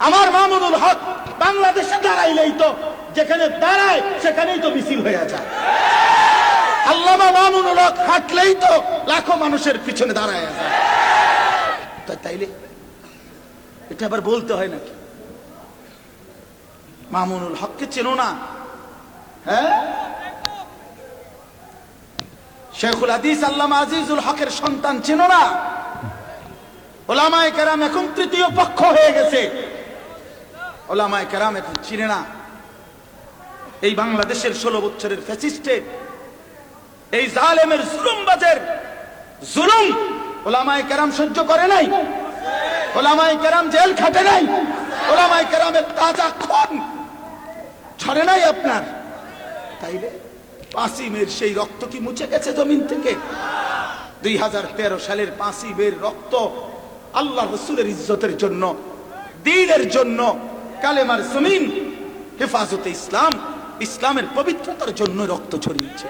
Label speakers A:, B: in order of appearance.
A: আমার মামুনুল হক বাংলাদেশে দাঁড়াইলেই তো যেখানে দাঁড়ায় সেখানেই তো মিছিল হয়ে যায়। আল্লামা মামুনুল হক হাঁটলেই তো লাখো মানুষের পিছনে দাঁড়ায় যায়। তাইলে এটা আবার বলতে হয় নাকি? মামুনুল হককে চেনো না? হ্যাঁ, শেখুল হাদিস আল্লামা আজিজুল হকের সন্তান চেনো না? ওলামায়ে কেরাম এখন তৃতীয় পক্ষ হয়ে গেছে। ওলামায়ে কেরাম এখন চিনে না। এই বাংলাদেশের 16 বছরের ফ্যাসিস্টের, এই জালেমের জুলুমবাজের জুলুম ওলামায়ে কেরাম সহ্য করে নাই। ওলামায়ে কেরাম জেল খাটে নাই। ওলামায়ে কেরামের তাজা খুন ঝরে নাই আপনার। তাইলে 5ই মের সেই রক্ত কি মুছে গেছে জমিন থেকে? 2013 সালের 5ই মের রক্ত আল্লাহ রাসূলের ইজ্জতের জন্য, দ্বীনের জন্য, কালেমার জমিন, হেফাজতে ইসলাম, ইসলামের পবিত্রতার জন্য রক্ত ঝরিয়েছে।